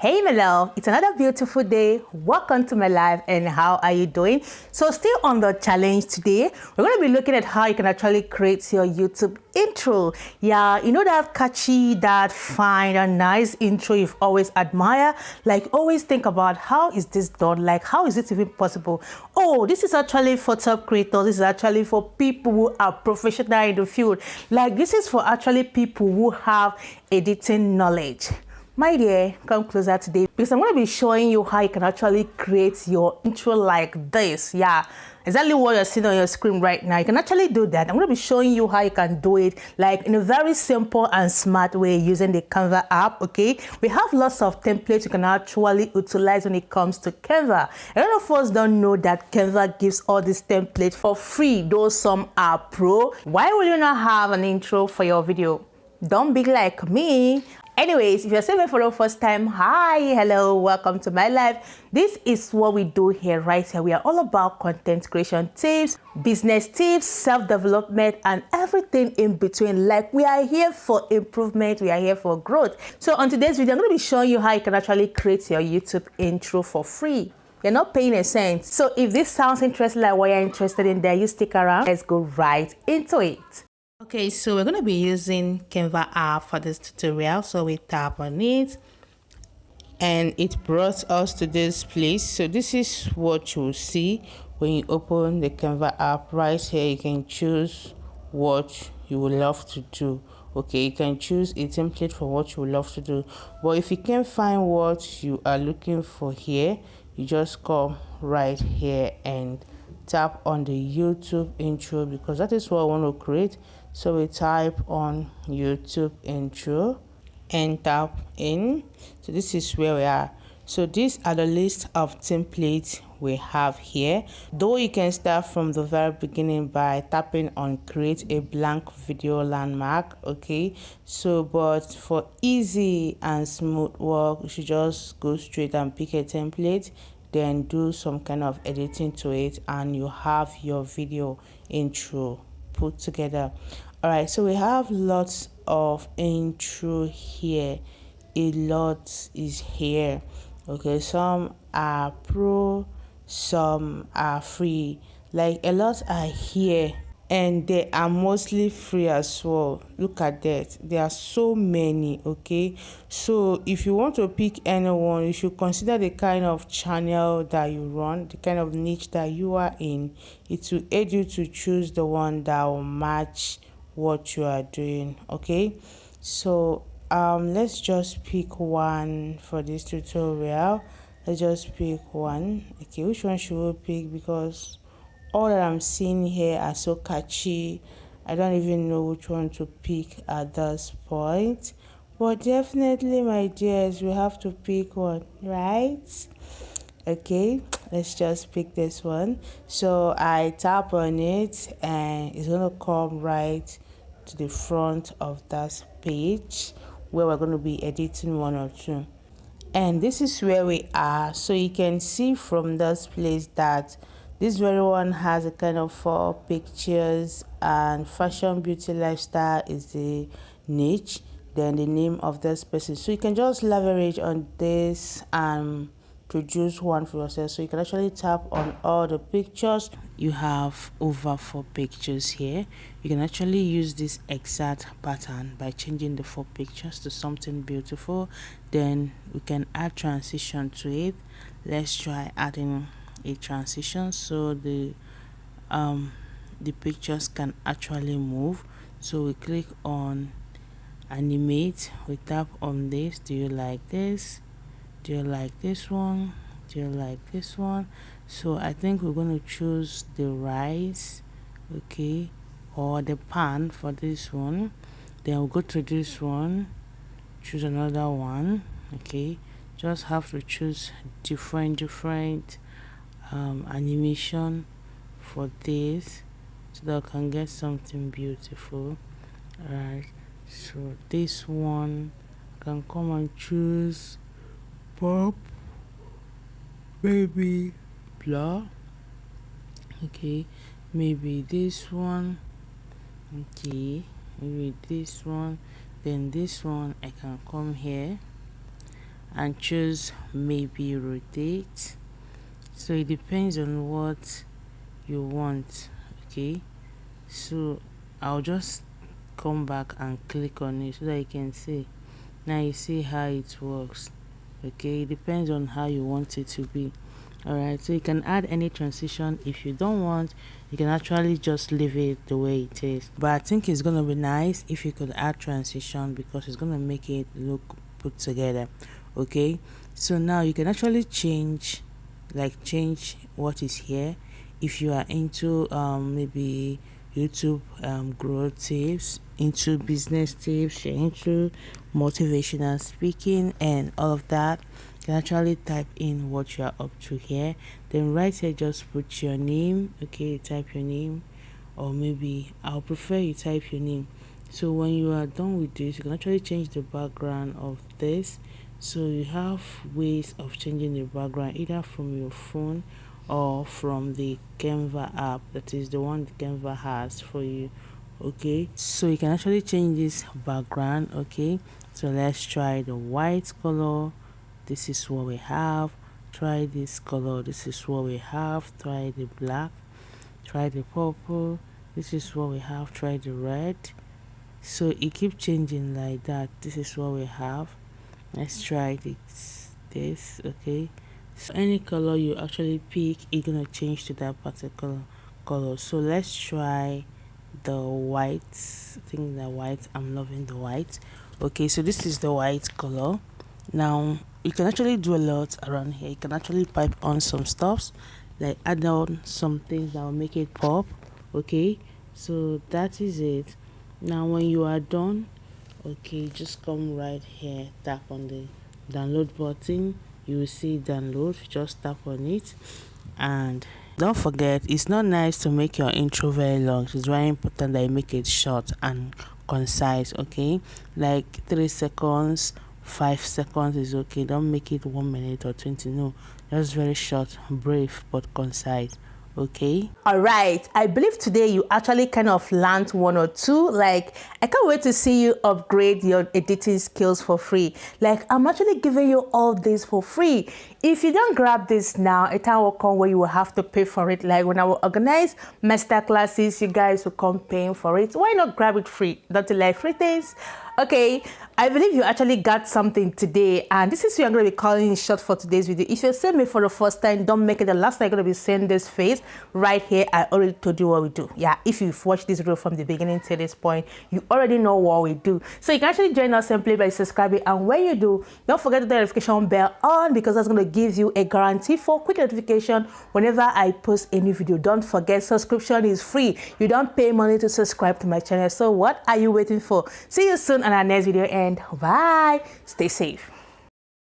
Hey my love, it's another beautiful day. Welcome to my life, and how are you doing? So still on the challenge today, we're going to be looking at how you can actually create your YouTube intro. Yeah, you know that catchy, that fine and nice intro you've always admired? Like always think about how is this done? Like how is it even possible? Oh, this is actually for top creators. This is actually for people who are professional in the field. Like this is for actually people who have editing knowledge. My dear, come closer today because I'm going to be showing you how you can actually create your intro like this. Yeah, exactly what you're seeing on your screen right now. You can actually do that. I'm going to be showing you how you can do it like in a very simple and smart way using the Canva app, okay? We have lots of templates you can actually utilize when it comes to Canva. A lot of us don't know that Canva gives all these templates for free, though some are pro. Why will you not have an intro for your video? Don't be like me. Anyways, if you're seeing me for the first time, hi, hello, welcome to my life. This is what we do here, right here. We are all about content creation tips, business tips, self-development, and everything in between. Like we are here for improvement, we are here for growth. So on today's video, I'm going to be showing you how you can actually create your YouTube intro for free. You're not paying a cent. So if this sounds interesting, like what you're interested in, then you stick around. Let's go right into it. Okay, so we're going to be using Canva app for this tutorial. So we tap on it and it brought us to this place. So this is what you'll see when you open the Canva app. Right here, you can choose what you would love to do. Okay, you can choose a template for what you would love to do. But if you can't find what you are looking for here, you just come right here and tap on the YouTube intro, because that is what I want to create. So we type on YouTube intro and tap in. So this is where we are. So these are the list of templates we have here, though you can start from the very beginning by tapping on create a blank video landmark. Okay, so but for easy and smooth work, you should just go straight and pick a template, then do some kind of editing to it, and you have your video intro put together. All right, so we have lots of intro here. A lot is here. Okay, some are pro, some are free. Like a lot are here, and they are mostly free as well. Look at that, there are so many. Okay, so if you want to pick anyone, you should consider the kind of channel that you run, the kind of niche that you are in. It will aid you to choose the one that will match what you are doing. Okay, so let's just pick one for this tutorial. Let's just pick one. Okay, which one should we pick? Because all that I'm seeing here are so catchy, I don't even know which one to pick at this point. But definitely, my dears, we have to pick one, right? Okay, let's just pick this one. So I tap on it and it's gonna come right to the front of that page where we're going to be editing one or two. And this is where we are. So you can see from this place that this very one has a kind of 4 pictures, and fashion, beauty, lifestyle is the niche, then the name of this person. So you can just leverage on this and produce one for yourself. So you can actually tap on all the pictures. You have over 4 pictures here. You can actually use this exact pattern by changing the 4 pictures to something beautiful. Then we can add transition to it. Let's try adding a transition so the pictures can actually move. So we click on animate, we tap on this. Do you like this? Do you like this one? Do you like this one? So I think we're going to choose the rice, okay, or the pan for this one. Then we'll go to this one, choose another one. Okay, just have to choose different animation for this so that I can get something beautiful. All right, so this one can come and choose pop, maybe blur. Okay, maybe this one. Okay, maybe this one. Then this one, I can come here and choose maybe rotate. So it depends on what you want. Okay, so I'll just come back and click on it so that you can see. Now you see how it works. Okay, it depends on how you want it to be. Alright, so you can add any transition. If you don't want, you can actually just leave it the way it is, but I think it's gonna be nice if you could add transition because it's gonna make it look put together. Okay, so now you can actually change what is here. If you are into maybe YouTube growth tips, into business tips, you're into motivational speaking and all of that, you can actually type in what you are up to here. Then right here, just put your name. Okay, type your name, or maybe I'll prefer you type your name. So when you are done with this, you can actually change the background of this. So you have ways of changing the background either from your phone or from the Canva app, that is the one Canva has for you. Okay, so you can actually change this background. Okay, so let's try the white color. This is what we have. Try this color. This is what we have. Try the black. Try the purple. This is what we have. Try the red. So it keeps changing like that. This is what we have. Let's try this. Okay, so any color you actually pick, it's gonna change to that particular color. So let's try the white. I think the white, I'm loving the white. Okay, so this is the white color. Now you can actually do a lot around here. You can actually pipe on some stuffs, like add on some things that will make it pop. Okay, so that is it. Now when you are done, okay, just come right here, tap on the download button. You will see download, just tap on it. And don't forget, it's not nice to make your intro very long. It's very important that you make it short and concise. Okay, like 3 seconds, 5 seconds is okay. Don't make it 1 minute or 20. No, just very short, brief but concise. Okay, All right, I believe today you actually kind of learned one or two. Like, I can't wait to see you upgrade your editing skills for free. Like, I'm actually giving you all this for free. If you don't grab this now, a time will come where you will have to pay for it. Like when I will organize master classes, you guys will come paying for it. Why not grab it free? Don't you like free things? Okay, I believe you actually got something today, and this is who I'm going to be calling in short for today's video. If you're seeing me for the first time, don't make it the last time you're going to be seeing this face. Right here, I already told you what we do. Yeah, if you've watched this video from the beginning to this point, you already know what we do. So you can actually join us simply by subscribing, and when you do, don't forget to turn the notification bell on, because that's going to give you a guarantee for quick notification whenever I post a new video. Don't forget, subscription is free. You don't pay money to subscribe to my channel. So what are you waiting for? See you soon on our next video, and bye. Stay safe.